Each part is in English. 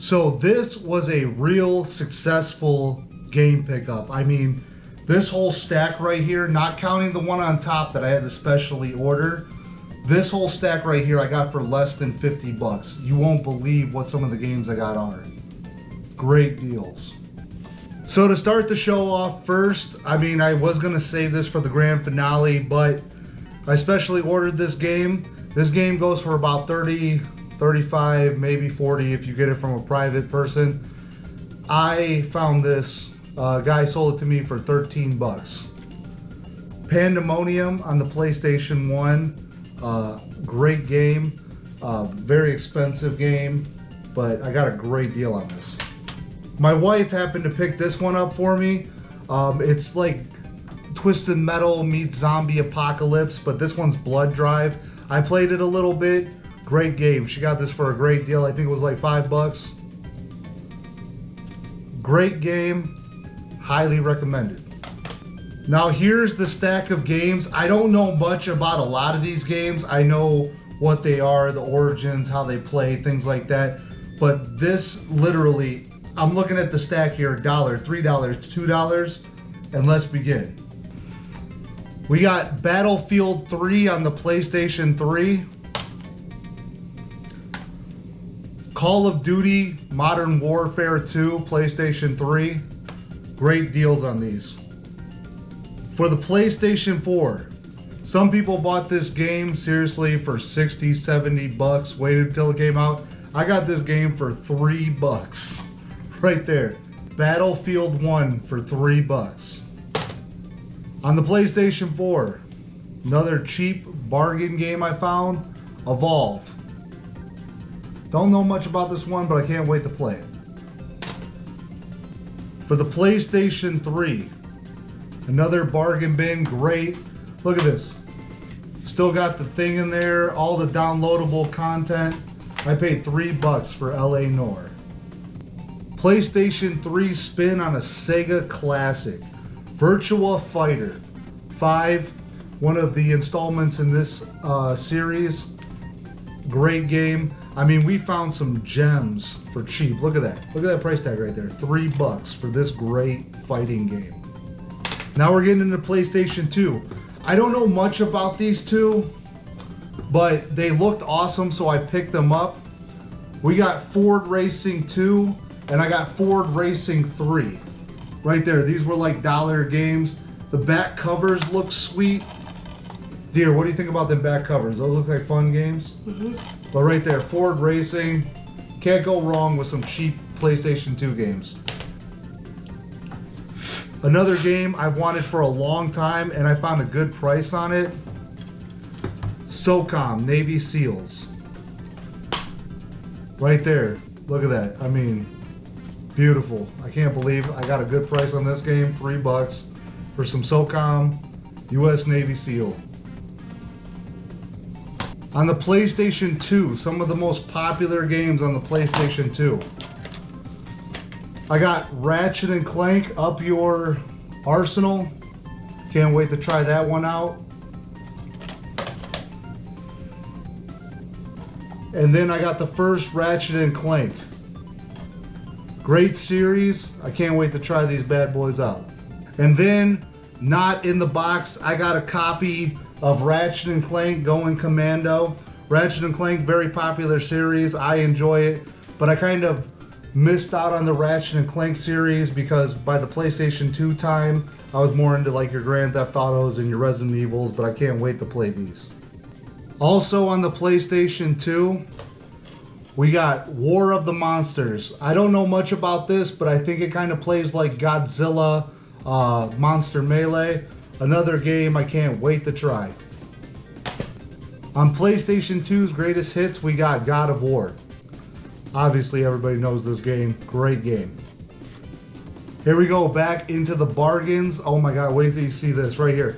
So this was a real successful game pickup. I mean, this whole stack right here, not counting the one on top that I had to specially order, this whole stack right here I got for less than 50 bucks. You won't believe what some of the games I got are. Great deals. So to start the show off first, I mean, I was gonna save this for the grand finale, but I specially ordered this game. This game goes for about 30, 35, maybe 40 if you get it from a private person. I found this. Guy sold it to me for 13 bucks. Pandemonium on the PlayStation 1. Great game. Very expensive game, but I got a great deal on this. My wife happened to pick this one up for me. It's like Twisted Metal meets Zombie Apocalypse, but this one's Blood Drive. I played it a little bit. Great game. She got this for a great deal. I think it was like 5 bucks. Great game. Highly recommended. Now here's the stack of games. I don't know much about a lot of these games. I know what they are, the origins, how they play, things like that. But this literally, I'm looking at the stack here, $1, $3, $2, and let's begin. We got Battlefield 3 on the PlayStation 3. Call of Duty Modern Warfare 2, PlayStation 3. Great deals on these. For the PlayStation 4, some people bought this game seriously for 60, 70 bucks, waited until it came out. I got this game for 3 bucks. Right there. Battlefield 1 for 3 bucks. On the PlayStation 4, another cheap bargain game I found, Evolve. Don't know much about this one, but I can't wait to play it. For the PlayStation 3, another bargain bin, great. Look at this. Still got the thing in there, all the downloadable content. I paid 3 bucks for LA Noire. PlayStation 3 spin on a Sega classic, Virtua Fighter 5, one of the installments in this series. Great game. I mean, we found some gems for cheap. Look at that. Look at that price tag right there. 3 bucks for this great fighting game. Now we're getting into PlayStation 2. I don't know much about these two, but they looked awesome, so I picked them up. We got Ford Racing 2, and I got Ford Racing 3. Right there. These were like dollar games. The back covers look sweet. Dear, what do you think about the back covers? Those look like fun games? Mm-hmm. But right there, Ford Racing. Can't go wrong with some cheap PlayStation 2 games. Another game I've wanted for a long time, and I found a good price on it. SOCOM, Navy SEALs. Right there. Look at that. I mean, beautiful. I can't believe I got a good price on this game. 3 bucks for some SOCOM, US Navy SEAL. On the PlayStation 2, some of the most popular games on the PlayStation 2. I got Ratchet and Clank Up Your Arsenal. Can't wait to try that one out. And then I got the first Ratchet and Clank. Great series. I can't wait to try these bad boys out. And then, not in the box, I got a copy of Ratchet and Clank Going Commando. Ratchet and Clank, very popular series. I enjoy it, but I kind of missed out on the Ratchet and Clank series because by the PlayStation 2 time, I was more into like your Grand Theft Autos and your Resident Evils, but I can't wait to play these. Also on the PlayStation 2, we got War of the Monsters. I don't know much about this, but I think it kind of plays like Godzilla, Monster Melee. Another game I can't wait to try. On PlayStation 2's greatest hits, we got God of War. Obviously, everybody knows this game. Great game. Here we go, back into the bargains. Oh my God, wait till you see this right here.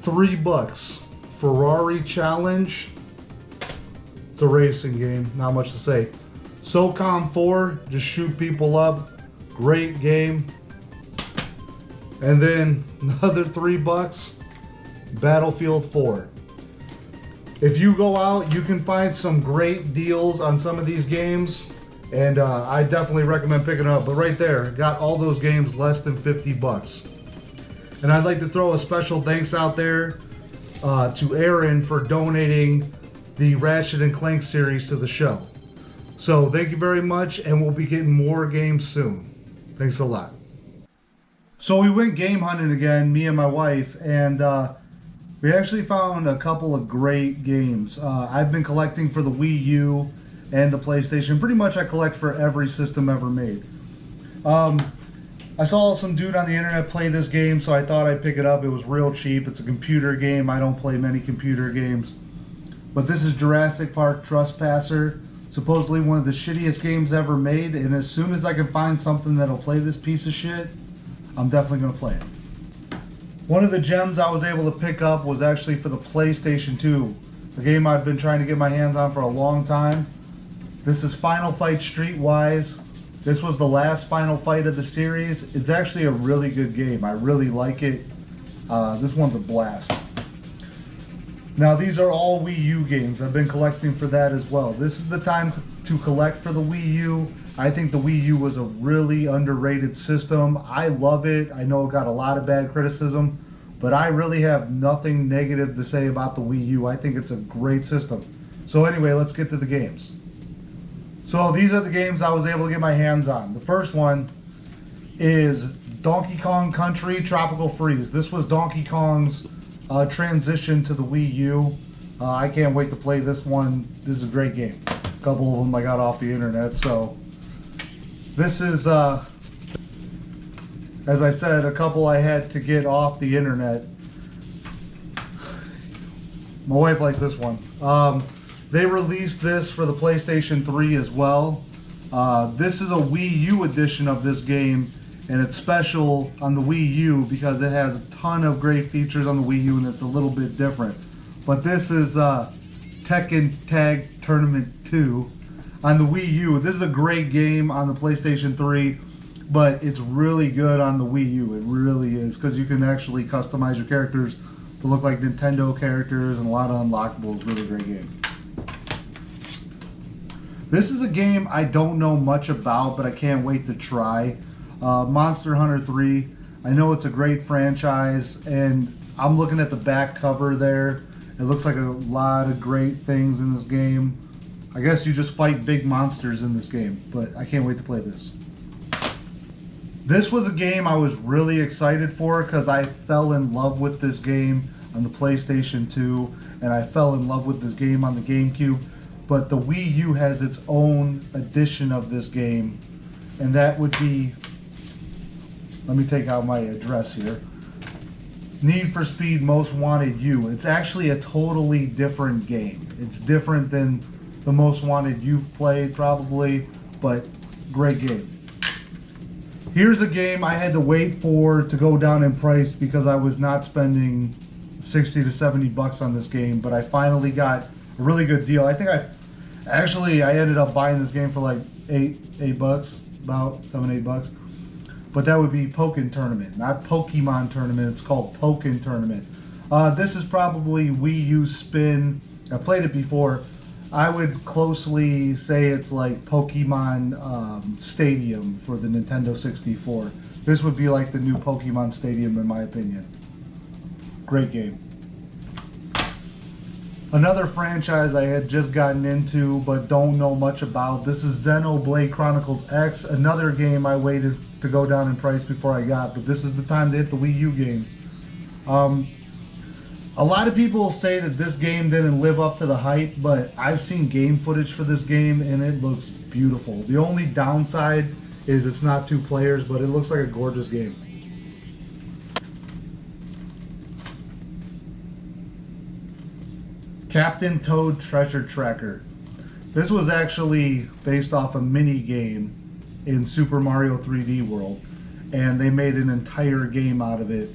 3 bucks. Ferrari Challenge. It's a racing game, not much to say. SOCOM 4, just shoot people up. Great game. And then another 3 bucks. Battlefield 4. If you go out, you can find some great deals on some of these games. And I definitely recommend picking it up. But right there, got all those games less than 50 bucks. And I'd like to throw a special thanks out there to Aaron for donating the Ratchet and Clank series to the show. So thank you very much, and we'll be getting more games soon. Thanks a lot. So we went game hunting again, me and my wife, and we actually found a couple of great games. I've been collecting for the Wii U and the PlayStation. Pretty much I collect for every system ever made. I saw some dude on the internet play this game, so I thought I'd pick it up. It was real cheap. It's a computer game. I don't play many computer games. But this is Jurassic Park Trespasser. Supposedly one of the shittiest games ever made, and as soon as I can find something that'll play this piece of shit, I'm definitely going to play it. One of the gems I was able to pick up was actually for the PlayStation 2, a game I've been trying to get my hands on for a long time. This is Final Fight Streetwise. This was the last Final Fight of the series. It's actually a really good game. I really like it. This one's a blast. Now these are all Wii U games. I've been collecting for that as well. This is the time to collect for the Wii U. I think the Wii U was a really underrated system. I love it. I know it got a lot of bad criticism, but I really have nothing negative to say about the Wii U. I think it's a great system. So anyway, let's get to the games. So these are the games I was able to get my hands on. The first one is Donkey Kong Country Tropical Freeze. This was Donkey Kong's transition to the Wii U. I can't wait to play this one. This is a great game. A couple of them I got off the internet. So this is, as I said, a couple I had to get off the internet. My wife likes this one. They released this for the PlayStation 3 as well. This is a Wii U edition of this game, and it's special on the Wii U because it has a ton of great features on the Wii U, and it's a little bit different. But this is Tekken Tag Tournament 2 on the Wii U. This is a great game on the PlayStation 3, but it's really good on the Wii U. It really is, because you can actually customize your characters to look like Nintendo characters and a lot of unlockables. Really great game. This is a game I don't know much about, but I can't wait to try. Monster Hunter 3. I know it's a great franchise, and I'm looking at the back cover there. It looks like a lot of great things in this game. I guess you just fight big monsters in this game, but I can't wait to play this. This was a game I was really excited for because I fell in love with this game on the PlayStation 2, and I fell in love with this game on the GameCube. But the Wii U has its own edition of this game, and that would be, let me take out my address here, Need for Speed Most Wanted U. It's actually a totally different game. It's different than the Most Wanted you've played probably, but great game. Here's a game I had to wait for to go down in price because I was not spending 60 to 70 bucks on this game, but I finally got a really good deal. I think I ended up buying this game for like eight bucks, about 7-8 bucks. But that would be Pokken Tournament, not Pokemon Tournament. It's called Pokken Tournament. This is probably Wii U spin. I played it before. I would closely say it's like Pokemon Stadium for the Nintendo 64. This would be like the new Pokemon Stadium in my opinion. Great game. Another franchise I had just gotten into but don't know much about. This is Xenoblade Chronicles X, another game I waited to go down in price before I got, but this is the time to hit the Wii U games. A lot of people say that this game didn't live up to the hype, but I've seen game footage for this game and it looks beautiful. The only downside is it's not 2 players, but it looks like a gorgeous game. Captain Toad Treasure Tracker. This was actually based off a mini game in Super Mario 3D World, and they made an entire game out of it.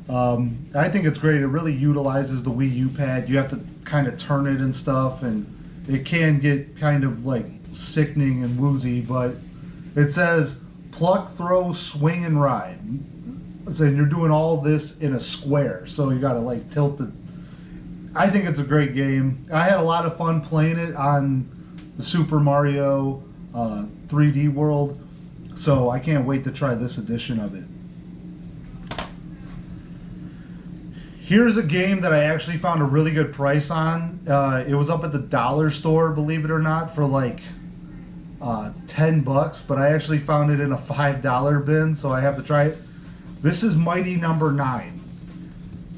I think it's great. It really utilizes the Wii U pad. You have to kind of turn it and stuff, and it can get kind of like sickening and woozy, but it says pluck, throw, swing, and ride. So you're doing all this in a square, so you gotta like tilt it. I think it's a great game. I had a lot of fun playing it on the Super Mario 3D world. So I can't wait to try this edition of it. Here's a game that I actually found a really good price on. It was up at the dollar store, believe it or not, for like $10, but I actually found it in a $5 bin, so I have to try it. This is Mighty Number 9.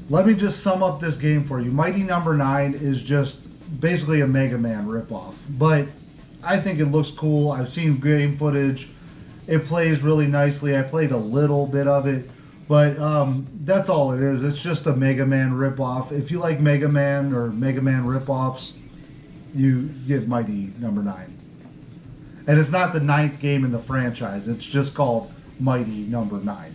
Let me just sum up this game for you. Mighty Number 9 is just basically a Mega Man ripoff, but I think it looks cool. I've seen game footage. It plays really nicely. I played a little bit of it, but that's all it is. It's just a Mega Man ripoff. If you like Mega Man or Mega Man ripoffs, you get Mighty Number 9. And it's not the 9th game in the franchise. It's just called Mighty Number 9.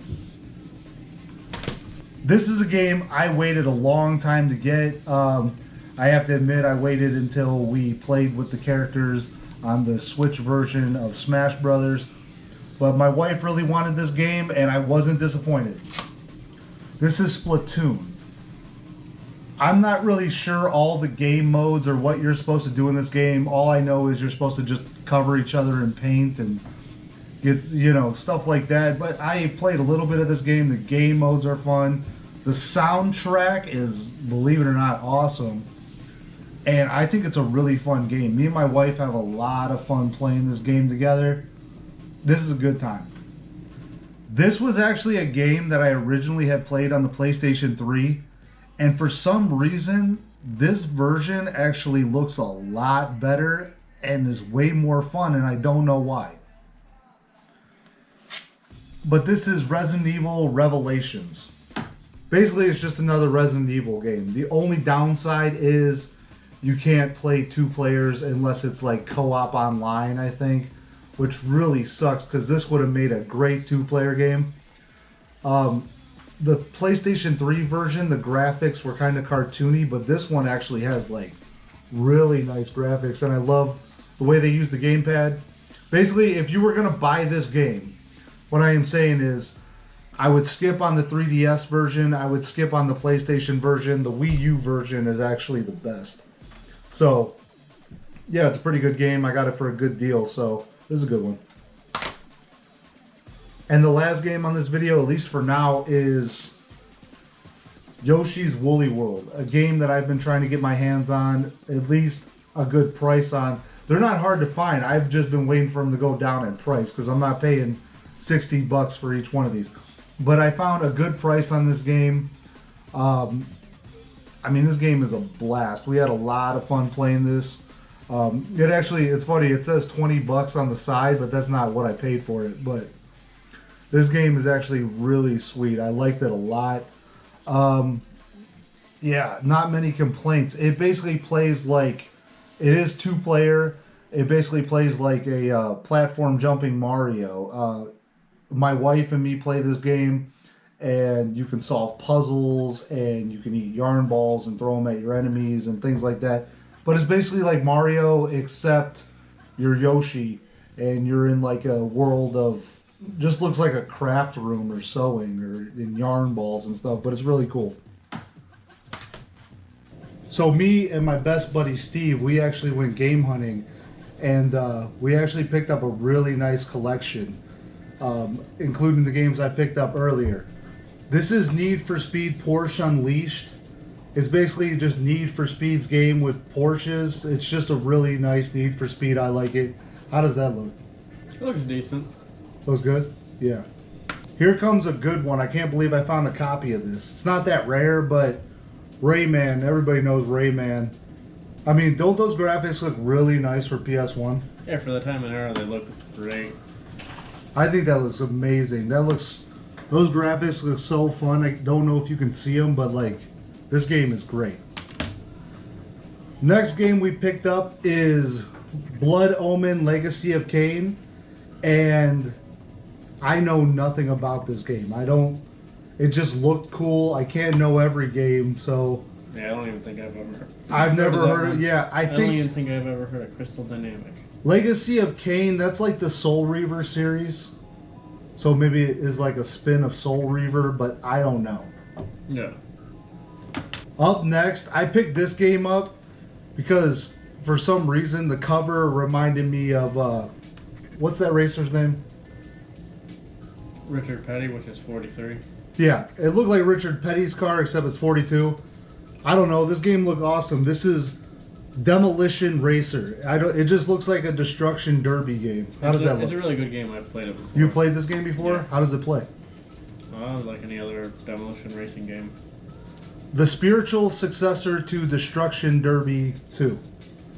This is a game I waited a long time to get. I have to admit, I waited until we played with the characters on the Switch version of Smash Brothers. But my wife really wanted this game, and I wasn't disappointed. This is Splatoon. I'm not really sure all the game modes or what you're supposed to do in this game. All I know is you're supposed to just cover each other in paint and get, stuff like that. But I played a little bit of this game. The game modes are fun. The soundtrack is, believe it or not, awesome. And I think it's a really fun game. Me and my wife have a lot of fun playing this game together. This is a good time. This was actually a game that I originally had played on the PlayStation 3. And for some reason, this version actually looks a lot better and is way more fun, and I don't know why. But this is Resident Evil Revelations. Basically, it's just another Resident Evil game. The only downside is you can't play 2 players unless it's like co-op online, I think, which really sucks because this would have made a great 2-player game. The PlayStation 3 version, the graphics were kind of cartoony, but this one actually has like really nice graphics, and I love the way they use the gamepad. Basically, if you were going to buy this game, what I am saying is I would skip on the 3DS version, I would skip on the PlayStation version. The Wii U version is actually the best. So, yeah, it's a pretty good game. I got it for a good deal, so this is a good one. And the last game on this video, at least for now, is Yoshi's Woolly World. A game that I've been trying to get my hands on, at least a good price on. They're not hard to find. I've just been waiting for them to go down in price because I'm not paying $60 for each one of these. But I found a good price on this game. This game is a blast. We had a lot of fun playing this. It's funny, it says $20 on the side, but that's not what I paid for it. But this game is actually really sweet. I liked it a lot. Not many complaints. It basically plays like, it is 2-player. It basically plays like a platform jumping Mario. My wife and me play this game, and you can solve puzzles, and you can eat yarn balls and throw them at your enemies and things like that. But it's basically like Mario, except you're Yoshi, and you're in like a world of, just looks like a craft room or sewing or in yarn balls and stuff, but it's really cool. So me and my best buddy Steve, we actually went game hunting, and we actually picked up a really nice collection, including the games I picked up earlier. This is Need for Speed Porsche Unleashed. It's basically just Need for Speed's game with Porsches. It's just a really nice Need for Speed. I like it. How does that look? It looks decent. Looks good? Yeah. Here comes a good one. I can't believe I found a copy of this. It's not that rare, but Rayman. Everybody knows Rayman. I mean, don't those graphics look really nice for PS1? Yeah, for the time and era, they look great. I think that looks amazing. Those graphics look so fun. I don't know if you can see them, but like, this game is great. Next game we picked up is Blood Omen Legacy of Kain, and I know nothing about this game. It just looked cool. I can't know every game, so. Yeah, I don't even think I've ever. I've never heard of. Yeah, I don't even think I've ever heard of Crystal Dynamic. Legacy of Kain. That's like the Soul Reaver series, so maybe it is like a spin of Soul Reaver, but I don't know. Yeah. Up next, I picked this game up because for some reason the cover reminded me of What's that racer's name? Richard Petty, which is 43. Yeah, it looked like Richard Petty's car, except it's 42. I don't know. This game looked awesome. This is Demolition Racer. It just looks like a destruction derby game. How does that look? It's a really good game. I've played it before. You played this game before? Yeah. How does it play? Like any other demolition racing game. The spiritual successor to Destruction Derby 2.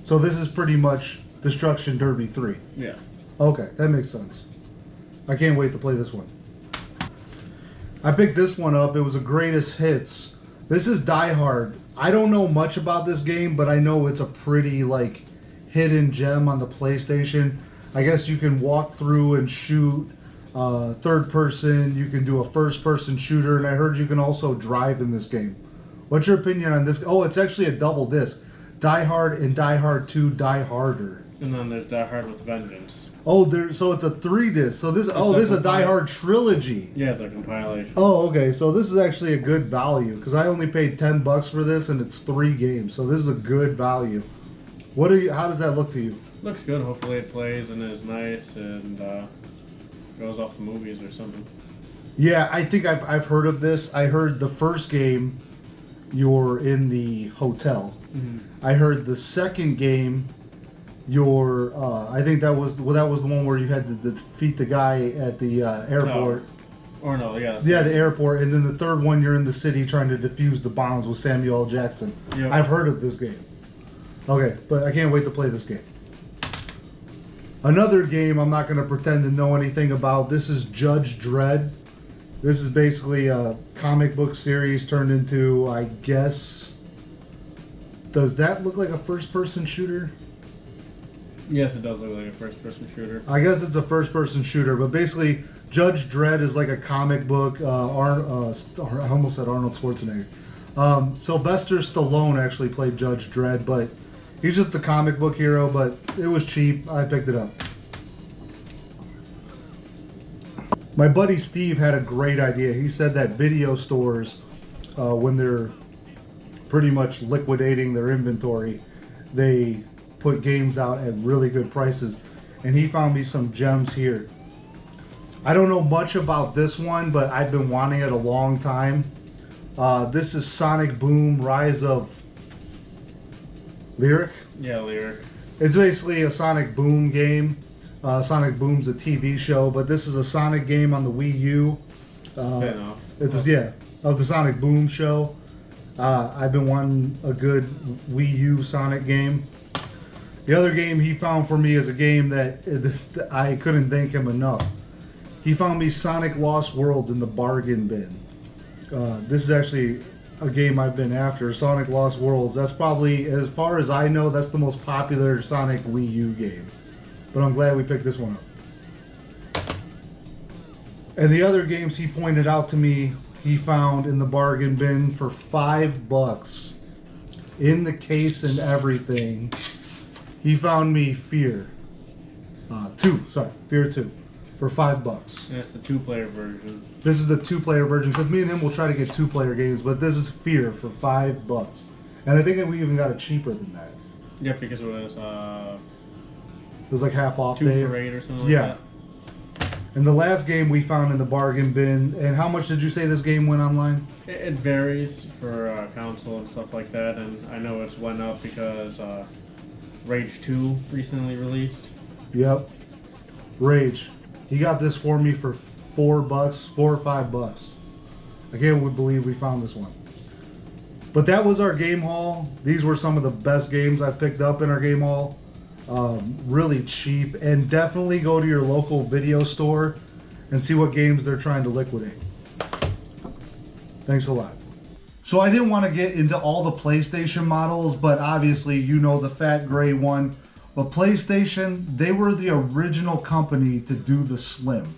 So this is pretty much Destruction Derby 3. Yeah. Okay, that makes sense. I can't wait to play this one. I picked this one up. It was a greatest hits. This is Die Hard. I don't know much about this game, but I know it's a pretty like hidden gem on the PlayStation. I guess you can walk through and shoot third person. You can do a first person shooter, and I heard you can also drive in this game. What's your opinion on this? Oh, it's actually a double disc. Die Hard and Die Hard 2 Die Harder. And then there's Die Hard with Vengeance. Oh, so it's a 3 disc. So this is a Die Hard trilogy. Yeah, it's a compilation. Oh, okay. So this is actually a good value because I only paid $10 for this, and it's 3 games. So this is a good value. How does that look to you? Looks good. Hopefully it plays and is nice and goes off the movies or something. Yeah, I think I've heard of this. I heard the first game, you're in the hotel. Mm-hmm. I heard the second game, you're. I think that was the one where you had to defeat the guy at the airport. Or no, yeah. Yeah, the airport, and then the third one, you're in the city trying to defuse the bombs with Samuel L. Jackson. Yep. I've heard of this game. Okay, but I can't wait to play this game. Another game I'm not going to pretend to know anything about. This is Judge Dredd. This is basically a comic book series turned into, I guess... Does that look like a first-person shooter? Yes, it does look like a first-person shooter. I guess it's a first-person shooter, but basically, Judge Dredd is like a comic book. I almost said Arnold Schwarzenegger. Sylvester Stallone actually played Judge Dredd, but he's just a comic book hero, but it was cheap. I picked it up. My buddy Steve had a great idea. He said that video stores, when they're pretty much liquidating their inventory, they put games out at really good prices. And he found me some gems here. I don't know much about this one, but I've been wanting it a long time. This is Sonic Boom Rise of Lyric. Yeah, Lyric. It's basically a Sonic Boom game. Sonic Boom's a TV show, but this is a Sonic game on the Wii U. Spin-off. Of the Sonic Boom show. I've been wanting a good Wii U Sonic game. The other game he found for me is a game that I couldn't thank him enough. He found me Sonic Lost Worlds in the bargain bin. This is actually a game I've been after, Sonic Lost Worlds. That's probably, as far as I know, that's the most popular Sonic Wii U game. But I'm glad we picked this one up. And the other games he pointed out to me, he found in the bargain bin for $5 in the case and everything. He found me Fear 2 for $5. And it's the 2-player version. This is the 2-player version because me and him will try to get 2-player games, but this is Fear for $5. And I think we even got it cheaper than that. Yeah, because it was like half off 2 day. for $8 or something like that. And the last game we found in the bargain bin, and how much did you say this game went online? It varies for console and stuff like that, and I know it's went up because Rage 2 recently released. Yep. Rage. He got this for me for $4 or $5. I can't believe we found this one. But that was our game haul. These were some of the best games I picked up in our game haul. Really cheap, and definitely go to your local video store and see what games they're trying to liquidate. Thanks a lot. So I didn't want to get into all the PlayStation models, but obviously you know the fat gray one. But PlayStation, they were the original company to do the Slim.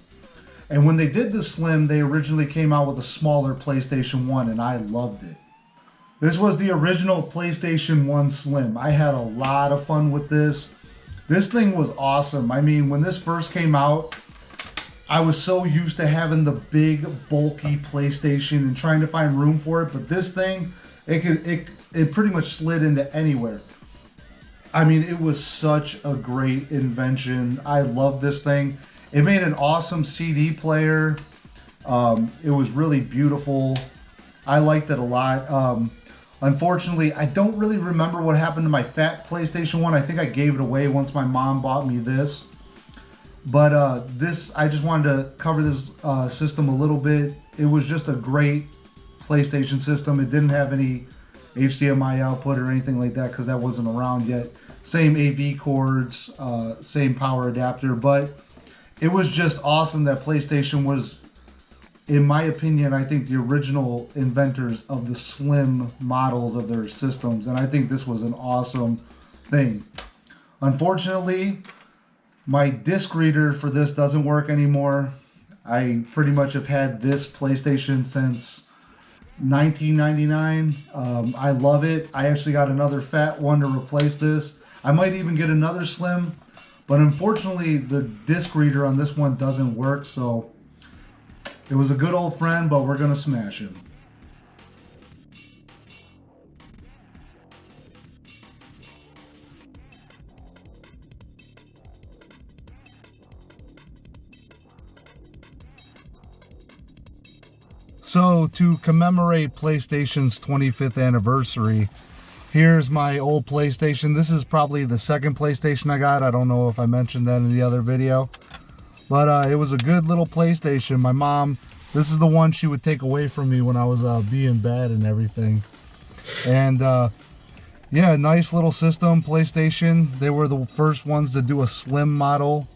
And when they did the Slim, they originally came out with a smaller PlayStation 1, and I loved it. This was the original PlayStation 1 Slim. I had a lot of fun with this. This thing was awesome. I mean, when this first came out, I was so used to having the big, bulky PlayStation and trying to find room for it. But this thing, it pretty much slid into anywhere. I mean, it was such a great invention. I love this thing. It made an awesome CD player. It was really beautiful. I liked it a lot. Unfortunately, I don't really remember what happened to my fat PlayStation 1. I think I gave it away once my mom bought me this. But I just wanted to cover this system a little bit. It was just a great PlayStation system. It didn't have any HDMI output or anything like that because that wasn't around yet. Same AV cords, same power adapter, but it was just awesome that PlayStation was, in my opinion, I think the original inventors of the slim models of their systems, and I think this was an awesome thing. Unfortunately, my disc reader for this doesn't work anymore. I pretty much have had this PlayStation since 1999. I love it. I actually got another fat one to replace this. I might even get another slim, but unfortunately the disc reader on this one doesn't work, so it was a good old friend, but we're gonna smash him. So to commemorate PlayStation's 25th anniversary, here's my old PlayStation. This is probably the second PlayStation I got. I don't know if I mentioned that in the other video. But it was a good little PlayStation. My mom, this is the one she would take away from me when I was being bad and everything. And yeah, nice little system, PlayStation. They were the first ones to do a slim model.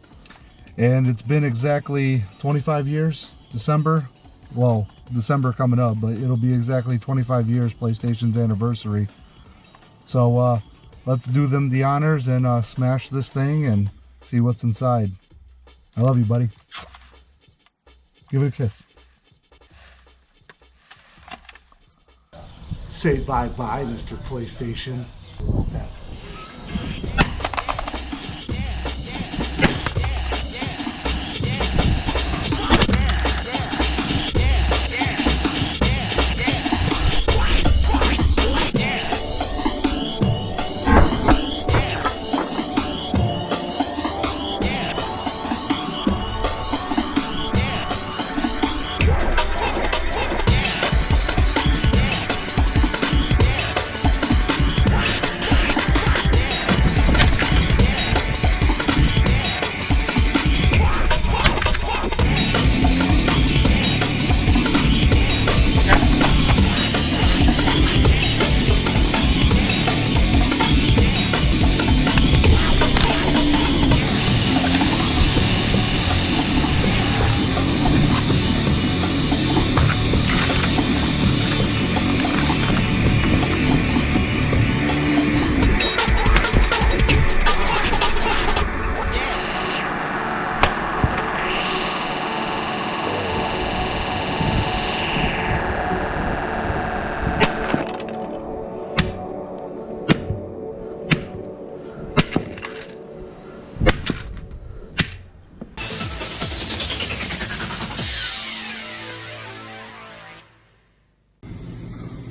And it's been exactly 25 years, December. Well, December coming up, but it'll be exactly 25 years, PlayStation's anniversary. So let's do them the honors and smash this thing and see what's inside. I love you, buddy. Give it a kiss. Say bye-bye, Mr. PlayStation.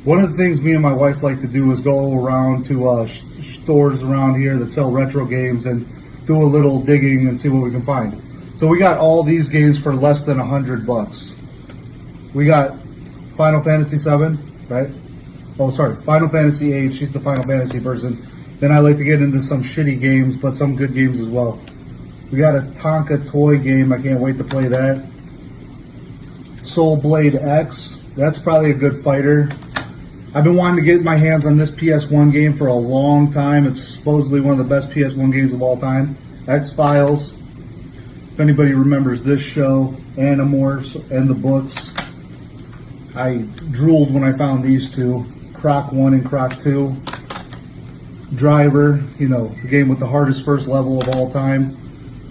One of the things me and my wife like to do is go around to stores around here that sell retro games and do a little digging and see what we can find. So we got all these games for less than $100. We got Final Fantasy VII, right? Oh, sorry, Final Fantasy VIII. She's the Final Fantasy person. Then I like to get into some shitty games, but some good games as well. We got a Tonka toy game. I can't wait to play that. Soul Blade X. That's probably a good fighter. I've been wanting to get my hands on this PS1 game for a long time. It's supposedly one of the best PS1 games of all time. X-Files. If anybody remembers this show, Animorphs, and the books. I drooled when I found these two. Croc 1 and Croc 2. Driver, you know, the game with the hardest first level of all time.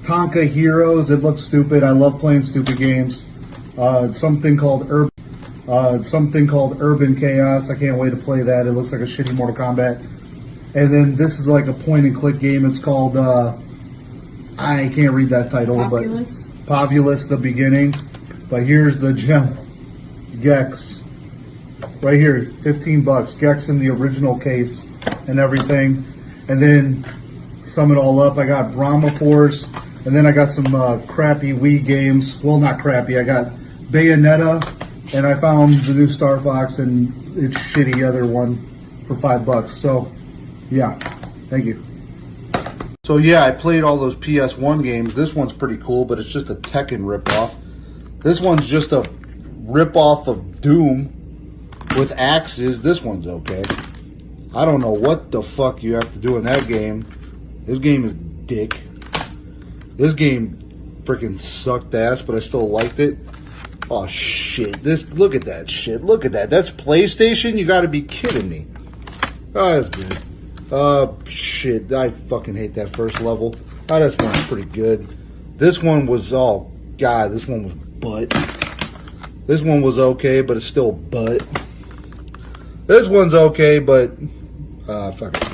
Tonka Heroes. It looks stupid. I love playing stupid games. Something called Urban Chaos. I can't wait to play that. It looks like a shitty Mortal Kombat. And then this is like a point and click game. It's called I can't read that title, Populous? but Populous, the beginning. But here's the gem. Gex. Right here, $15. Gex in the original case and everything. And then sum it all up, I got Brahma Force, and then I got some crappy Wii games. Well, not crappy. I got Bayonetta, and I found the new Star Fox and its shitty other one for $5. So, yeah, thank you. So yeah, I played all those PS1 games. This one's pretty cool, but it's just a Tekken ripoff. This one's just a ripoff of Doom with axes. This one's okay. I don't know what the fuck you have to do in that game. This game is dick. This game freaking sucked ass, but I still liked it. Oh shit! Look at that shit. Look at that. That's PlayStation. You got to be kidding me. Oh, that's good. Shit, I fucking hate that first level. Oh, this one's pretty good. This one was, oh, God, this one was butt. This one was okay, but it's still butt. This one's okay, but, fuck it.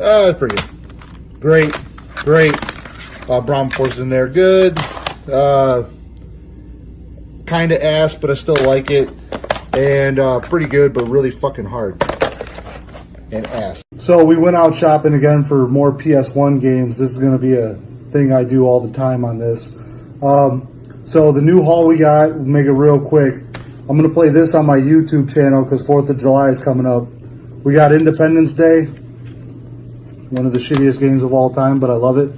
It's pretty good. Great. Brahma Force in there, good. Kind of ass, but I still like it. And, pretty good, but really fucking hard. And ass. So we went out shopping again for more PS1 games. This is going to be a thing I do all the time on this. So the new haul we got, we'll make it real quick. I'm going to play this on my YouTube channel because 4th of July is coming up. We got Independence Day, one of the shittiest games of all time, but I love it.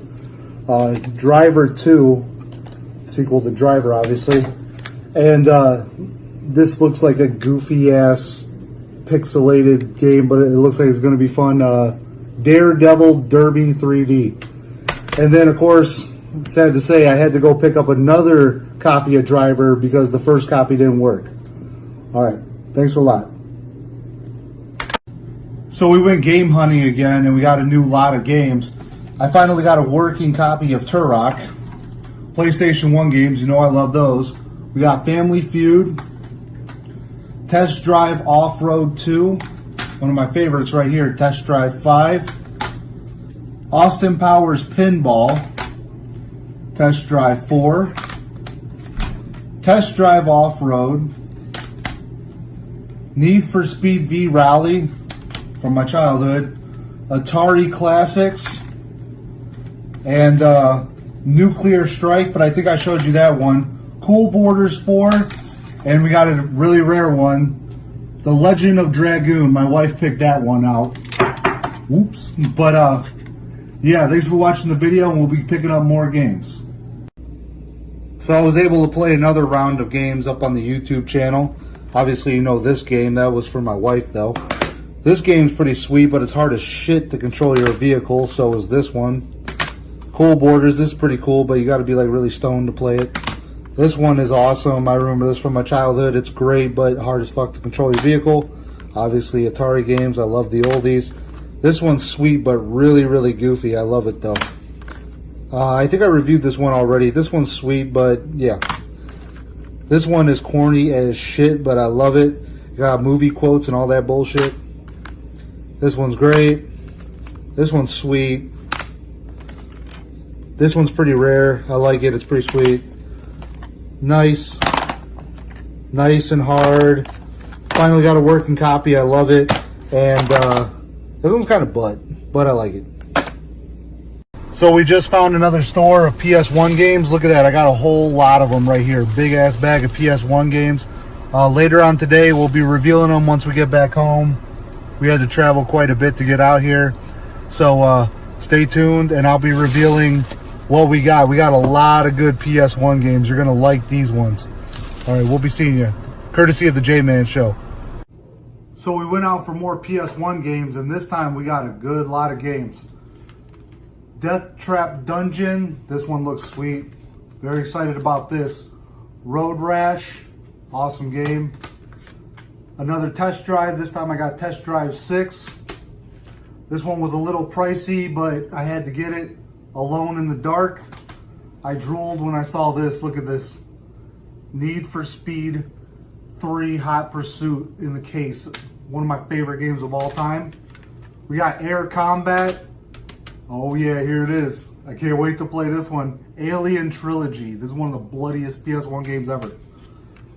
Driver 2, sequel to Driver, obviously. And this looks like a goofy-ass pixelated game, but it looks like it's going to be fun. Daredevil Derby 3D. And then, of course, sad to say, I had to go pick up another copy of Driver because the first copy didn't work. All right. Thanks a lot. So we went game hunting again, and we got a new lot of games. I finally got a working copy of Turok. PlayStation 1 games, you know I love those. We got Family Feud, Test Drive Off-Road 2, one of my favorites right here, Test Drive 5, Austin Powers Pinball, Test Drive 4, Test Drive Off-Road, Need for Speed V Rally from my childhood, Atari Classics, and Nuclear Strike, but I think I showed you that one, Cool Borders 4, and we got a really rare one, The Legend of Dragoon. My wife picked that one out. Whoops. But, yeah, thanks for watching the video, and we'll be picking up more games. So I was able to play another round of games up on the YouTube channel. Obviously, you know this game. That was for my wife, though. This game's pretty sweet, but it's hard as shit to control your vehicle. So is this one. Cool Borders. This is pretty cool, but you got to be, like, really stoned to play it. This one is awesome. I remember this from my childhood. It's great, but hard as fuck to control your vehicle. Obviously, Atari games. I love the oldies. This one's sweet, but really, really goofy. I love it, though. I think I reviewed this one already. This one's sweet, but yeah. This one is corny as shit, but I love it. Got movie quotes and all that bullshit. This one's great. This one's sweet. This one's pretty rare. I like it. It's pretty sweet. Nice and hard. Finally got a working copy. I love it. And this one's kind of but I like it. So we just found another store of PS1 games. Look at that. I got a whole lot of them right here. Big ass bag of PS1 games. Later on today, we'll be revealing them once we get back home. We had to travel quite a bit to get out here. So stay tuned, and I'll be revealing what we got. We got a lot of good PS1 games. You're going to like these ones. All right, we'll be seeing you. Courtesy of the J-Man Show. So we went out for more PS1 games, and this time we got a good lot of games. Death Trap Dungeon. This one looks sweet. Very excited about this. Road Rash. Awesome game. Another Test Drive. This time I got Test Drive 6. This one was a little pricey, but I had to get it. Alone in the Dark. I drooled when I saw this. Look at this. Need for Speed 3 Hot Pursuit in the case. One of my favorite games of all time. We got Air Combat. Oh yeah, here it is. I can't wait to play this one. Alien Trilogy. This is one of the bloodiest PS1 games ever.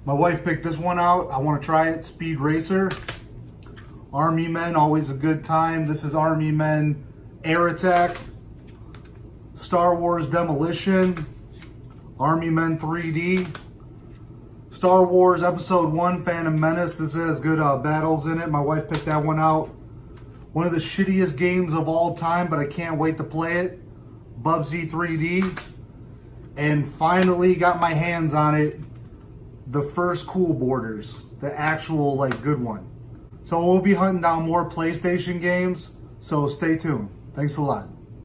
My wife picked this one out. I want to try it. Speed Racer. Army Men, always a good time. This is Army Men Air Attack, Star Wars Demolition, Army Men 3D, Star Wars Episode 1 Phantom Menace. This has good battles in it. My wife picked that one out. One of the shittiest games of all time, but I can't wait to play it. Bubsy 3D. And finally got my hands on it. The first Cool Borders. The actual, like, good one. So we'll be hunting down more PlayStation games. So stay tuned. Thanks a lot.